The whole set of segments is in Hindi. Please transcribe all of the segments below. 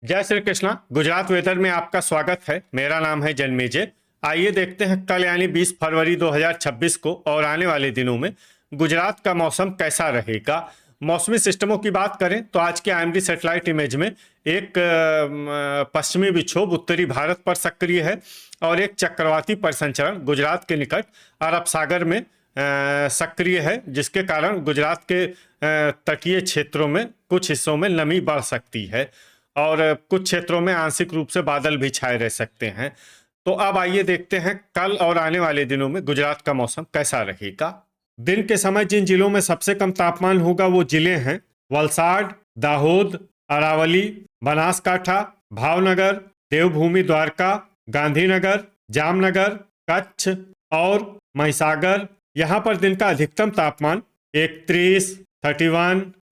जय श्री कृष्णा। गुजरात वेदर में आपका स्वागत है। मेरा नाम है जन्मेजय। आइए देखते हैं कल यानी 20 फरवरी 2026 को और आने वाले दिनों में गुजरात का मौसम कैसा रहेगा। मौसमी सिस्टमों की बात करें तो आज के आईएमडी सैटेलाइट इमेज में एक पश्चिमी विक्षोभ उत्तरी भारत पर सक्रिय है और एक चक्रवाती परिसंचरण गुजरात के निकट अरब सागर में सक्रिय है, जिसके कारण गुजरात के तटीय क्षेत्रों में कुछ हिस्सों में नमी बढ़ सकती है और कुछ क्षेत्रों में आंशिक रूप से बादल भी छाए रह सकते हैं। तो अब आइए देखते हैं कल और आने वाले दिनों में गुजरात का मौसम कैसा रहेगा। दिन के समय जिन जिलों में सबसे कम तापमान होगा वो जिले हैं वलसाड, दाहोद, अरावली, बनासकाठा, भावनगर, देवभूमि द्वारका, गांधीनगर, जामनगर, कच्छ और महिसागर। यहाँ पर दिन का अधिकतम तापमान 31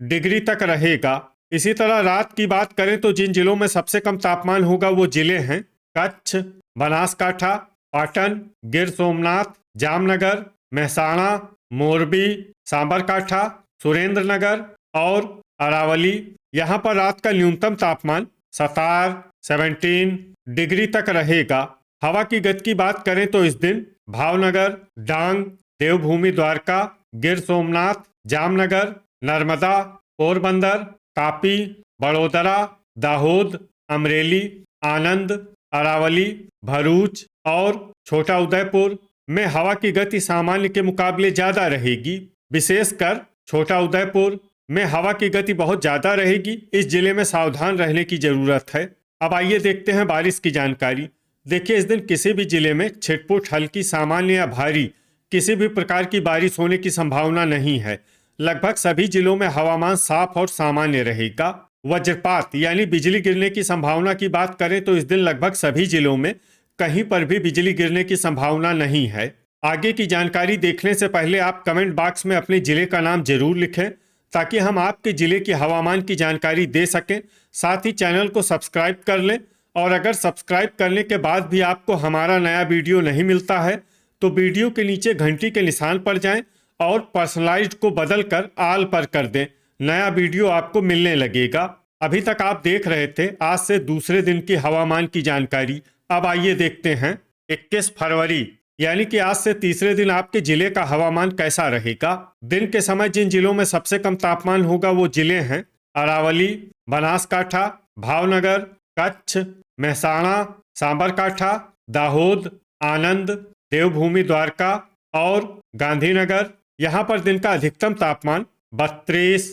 डिग्री तक रहेगा। इसी तरह रात की बात करें तो जिन जिलों में सबसे कम तापमान होगा वो जिले हैं कच्छ, बनासकाठा, पाटन, गिर सोमनाथ, जामनगर, महसाणा, मोरबी, साबरकाठा, सुरेंद्रनगर और अरावली। यहाँ पर रात का न्यूनतम तापमान 17 डिग्री तक रहेगा। हवा की गति की बात करें तो इस दिन भावनगर, डांग, देवभूमि द्वारका, गिर सोमनाथ, जामनगर, नर्मदा, पोरबंदर, तापी, बड़ोदरा, दाहोद, अमरेली, आनंद, अरावली, भरूच और छोटा उदयपुर में हवा की गति सामान्य के मुकाबले ज़्यादा रहेगी। विशेषकर छोटा उदयपुर में हवा की गति बहुत ज़्यादा रहेगी। इस जिले में सावधान रहने की ज़रूरत है। अब आइए देखते हैं बारिश की जानकारी। देखिए, इस दिन किसी भी जिले में छिटपुट, हल्की, सामान्य या भारी किसी भी प्रकार की बारिश होने की संभावना नहीं है। लगभग सभी जिलों में हवामान साफ और सामान्य रहेगा। वज्रपात यानी बिजली गिरने की संभावना की बात करें तो इस दिन लगभग सभी जिलों में कहीं पर भी बिजली गिरने की संभावना नहीं है। आगे की जानकारी देखने से पहले आप कमेंट बॉक्स में अपने जिले का नाम जरूर लिखें ताकि हम आपके जिले की हवामान की जानकारी दे सकें। साथ ही चैनल को सब्सक्राइब कर लें और अगर सब्सक्राइब करने के बाद भी आपको हमारा नया वीडियो नहीं मिलता है तो वीडियो के नीचे घंटी के निशान पर जाएं और पर्सनलाइज्ड को बदलकर आल पर कर दें। नया वीडियो आपको मिलने लगेगा। अभी तक आप देख रहे थे आज से दूसरे दिन की हवामान की जानकारी। अब आइए देखते हैं 21 फरवरी यानी कि आज से तीसरे दिन आपके जिले का हवामान कैसा रहेगा। दिन के समय जिन जिलों में सबसे कम तापमान होगा वो जिले हैं अरावली, बनासकाठा, भावनगर, कच्छ, महसाणा, साबरकाठा, दाहोद, आनंद, देवभूमि द्वारका और गांधीनगर। यहाँ पर दिन का अधिकतम तापमान 32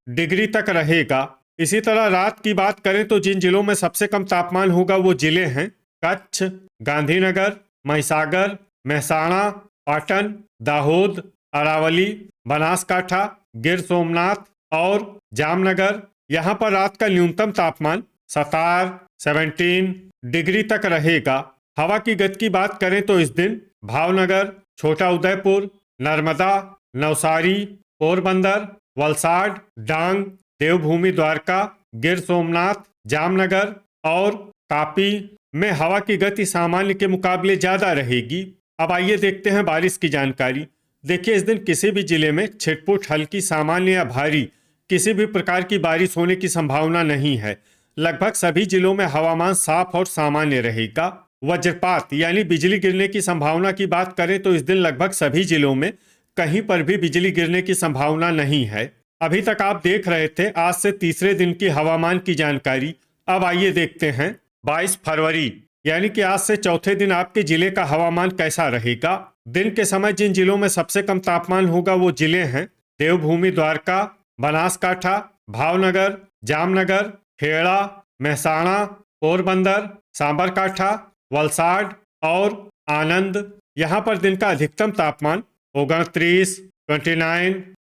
डिग्री तक रहेगा। इसी तरह रात की बात करें तो जिन जिलों में सबसे कम तापमान होगा वो जिले हैं कच्छ, गांधीनगर, महिसागर, महसाणा, पाटन, दाहोद, अरावली, बनासकाठा, गिर सोमनाथ और जामनगर। यहाँ पर रात का न्यूनतम तापमान 17 डिग्री तक रहेगा। हवा की गति की बात करें तो इस दिन भावनगर, छोटा उदयपुर, नर्मदा, नवसारी, पोरबंदर, वलसाड, डांग, देवभूमि द्वारका, गिर सोमनाथ, जामनगर और तापी में हवा की गति सामान्य के मुकाबले ज़्यादा रहेगी। अब आइए देखते हैं बारिश की जानकारी। देखिए, इस दिन किसी भी जिले में छिटपुट, हल्की, सामान्य या भारी किसी भी प्रकार की बारिश होने की संभावना नहीं है। लगभग सभी जिलों में हवामान साफ और सामान्य रहेगा। वज्रपात यानी बिजली गिरने की संभावना की बात करें तो इस दिन लगभग सभी जिलों में कहीं पर भी बिजली गिरने की संभावना नहीं है। अभी तक आप देख रहे थे आज से तीसरे दिन की हवामान की जानकारी। अब आइए देखते हैं 22 फरवरी यानी कि आज से चौथे दिन आपके जिले का हवामान कैसा रहेगा। दिन के समय जिन जिलों में सबसे कम तापमान होगा वो जिले हैं देवभूमि द्वारका, बनासकाठा, भावनगर, जामनगर, खेड़ा, महसाणा, पोरबंदर, साबरकाठा, वलसाड और आनंद। यहाँ पर दिन का अधिकतम तापमान 29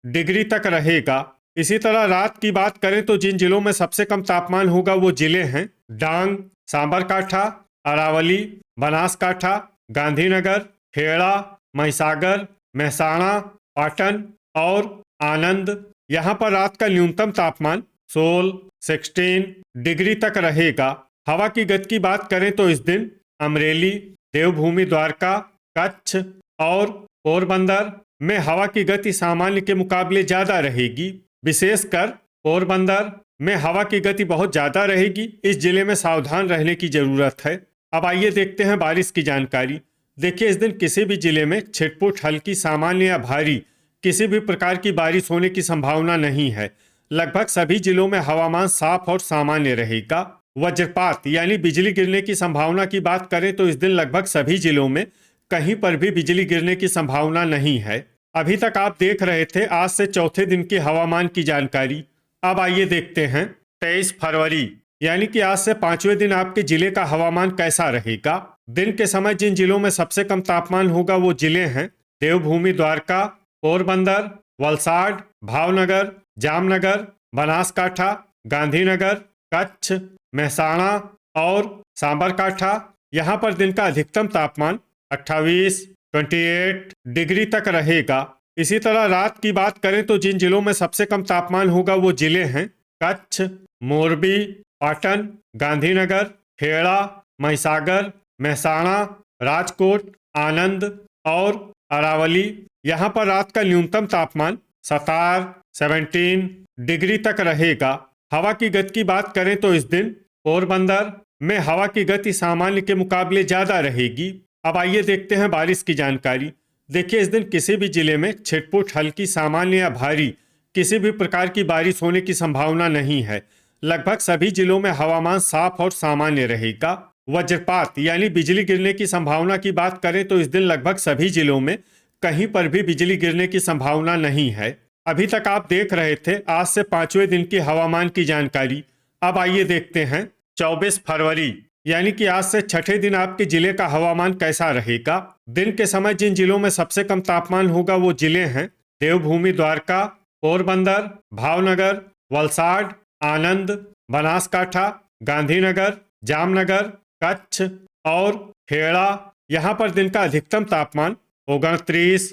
डिग्री तक रहेगा। इसी तरह रात की बात करें तो जिन जिलों में सबसे कम तापमान होगा वो जिले हैं डांग, साबरकाठा, अरावली, बनासकाठा, गांधीनगर, खेड़ा, महिसागर, महसाणा, पाटन और आनंद। यहाँ पर रात का न्यूनतम तापमान 16 डिग्री तक रहेगा। हवा की गति की बात करें तो इस दिन अमरेली, देवभूमि द्वारका, कच्छ और पोरबंदर में हवा की गति सामान्य के मुकाबले ज़्यादा रहेगी। विशेषकर पोरबंदर, में हवा की गति बहुत ज़्यादा रहेगी। इस जिले में सावधान रहने की ज़रूरत है। अब आइए देखते हैं बारिश की जानकारी। देखिए, इस दिन किसी भी जिले में छिटपुट, हल्की, सामान्य या भारी किसी भी प्रकार की बारिश होने की संभावना नहीं है। लगभग सभी जिलों में हवामान साफ और सामान्य रहेगा। वज्रपात यानी बिजली गिरने की संभावना की बात करें तो इस दिन लगभग सभी जिलों में कहीं पर भी बिजली गिरने की संभावना नहीं है। अभी तक आप देख रहे थे आज से चौथे दिन की हवामान की जानकारी। अब आइए देखते हैं 23 फरवरी यानी कि आज से 5वें दिन आपके जिले का हवामान कैसा रहेगा। दिन के समय जिन जिलों में सबसे कम तापमान होगा वो जिले हैं देवभूमि, द्वारका, पोरबंदर, वलसाड, भावनगर, जामनगर, बनासकाठा, गांधीनगर, कच्छ, मेहसाणा और सांबरकाठा। यहाँ पर दिन का अधिकतम तापमान 28 डिग्री तक रहेगा। इसी तरह रात की बात करें तो जिन जिलों में सबसे कम तापमान होगा वो जिले हैं कच्छ, मोरबी, पाटन, गांधीनगर, खेड़ा, महिसागर, मेहसाणा, राजकोट, आनंद और अरावली। यहाँ पर रात का न्यूनतम तापमान 17 डिग्री तक रहेगा। हवा की गति की बात करें तो इस दिन पोरबंदर में हवा की गति सामान्य के मुकाबले ज्यादा रहेगी। अब आइए देखते हैं बारिश की जानकारी। देखिए, इस दिन किसी भी जिले में छिटपुट, हल्की, सामान्य या भारी किसी भी प्रकार की बारिश होने की संभावना नहीं है। लगभग सभी जिलों में हवामान साफ और सामान्य रहेगा। वज्रपात यानी बिजली गिरने की संभावना की बात करें तो इस दिन लगभग सभी जिलों में कहीं पर भी बिजली गिरने की संभावना नहीं है। अभी तक आप देख रहे थे आज से 5वें दिन की हवामान की जानकारी। अब आइए देखते हैं 24 फरवरी यानी कि आज से छठे दिन आपके जिले का हवामान कैसा रहेगा। दिन के समय जिन जिलों में सबसे कम तापमान होगा वो जिले हैं देवभूमि, द्वारका, पोरबंदर, भावनगर, वलसाड, आनंद, बनासकाठा, गांधीनगर, जामनगर, कच्छ और खेड़ा। यहाँ पर दिन का अधिकतम तापमान 29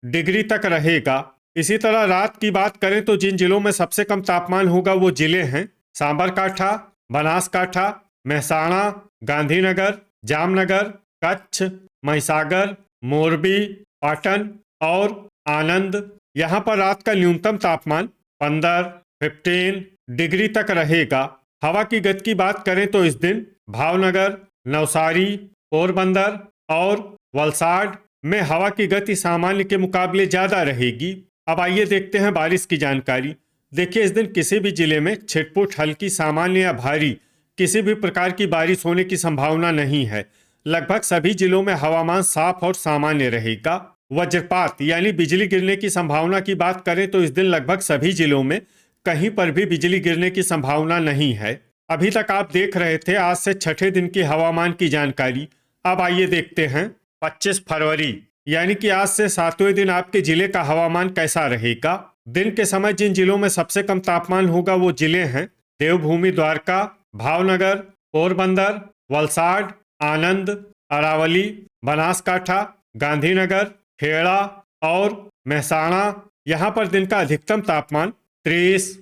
डिग्री तक रहेगा। इसी तरह रात की बात करें तो जिन जिलों में सबसे कम तापमान होगा वो जिले हैं सांबरकाठा, बनासकाठा, मेहसाणा, गांधीनगर, जामनगर, कच्छ, महिसागर, मोरबी, पाटन और आनंद। यहाँ पर रात का न्यूनतम तापमान 15 डिग्री तक रहेगा। हवा की गति की बात करें तो इस दिन भावनगर, नवसारी, पोरबंदर और वलसाड में हवा की गति सामान्य के मुकाबले ज्यादा रहेगी। अब आइए देखते हैं बारिश की जानकारी। देखिए, इस दिन किसी भी जिले में छिटपुट, हल्की, सामान्य या भारी किसी भी प्रकार की बारिश होने की संभावना नहीं है। लगभग सभी जिलों में हवामान साफ और सामान्य रहेगा। वज्रपात यानी बिजली गिरने की संभावना की बात करें तो इस दिन लगभग सभी जिलों में कहीं पर भी बिजली गिरने की संभावना नहीं है। अभी तक आप देख रहे थे आज से छठे दिन की हवामान की जानकारी। अब आइए देखते हैं 25 फरवरी यानी कि आज से 7वें दिन आपके जिले का हवामान कैसा रहेगा। दिन के समय जिन जिलों में सबसे कम तापमान होगा वो जिले हैं देवभूमि, द्वारका, भावनगर, पोरबंदर, वलसाड, आनंद, अरावली, बनासकाठा, गांधीनगर, खेड़ा और मेहसाणा। यहाँ पर दिन का अधिकतम तापमान 30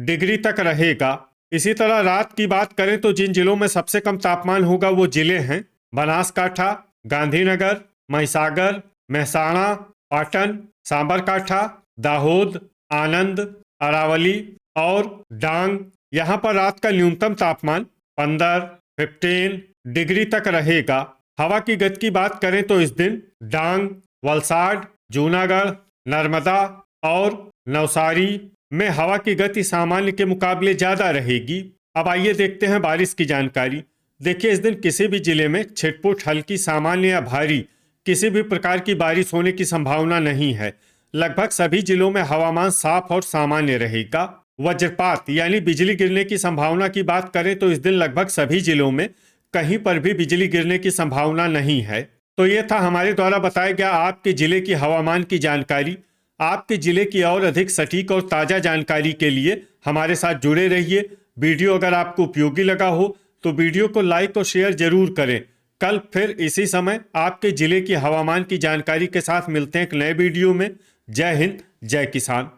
डिग्री तक रहेगा। इसी तरह रात की बात करें तो जिन जिलों में सबसे कम तापमान होगा वो जिले हैं बनासकाठा, गांधीनगर, महिसागर, मेहसाणा, पाटन, सांबरकाठा, दाहोद, आनंद, अरावली और डांग। यहाँ पर रात का न्यूनतम तापमान 15 डिग्री तक रहेगा। हवा की गति की बात करें तो इस दिन डांग, वलसाड, जूनागढ़, नर्मदा और नवसारी में हवा की गति सामान्य के मुकाबले ज्यादा रहेगी। अब आइए देखते हैं बारिश की जानकारी। देखिए, इस दिन किसी भी जिले में छिटपुट, हल्की, सामान्य या भारी किसी भी प्रकार की बारिश होने की संभावना नहीं है। लगभग सभी जिलों में हवामान साफ और सामान्य रहेगा। वज्रपात यानी बिजली गिरने की संभावना की बात करें तो इस दिन लगभग सभी जिलों में कहीं पर भी बिजली गिरने की संभावना नहीं है। तो ये था हमारे द्वारा बताया गया आपके जिले की हवामान की जानकारी। आपके जिले की और अधिक सटीक और ताज़ा जानकारी के लिए हमारे साथ जुड़े रहिए। वीडियो अगर आपको उपयोगी लगा हो तो वीडियो को लाइक और शेयर जरूर करें। कल फिर इसी समय आपके जिले की हवामान की जानकारी के साथ मिलते हैं एक नए वीडियो में। जय हिंद, जय किसान।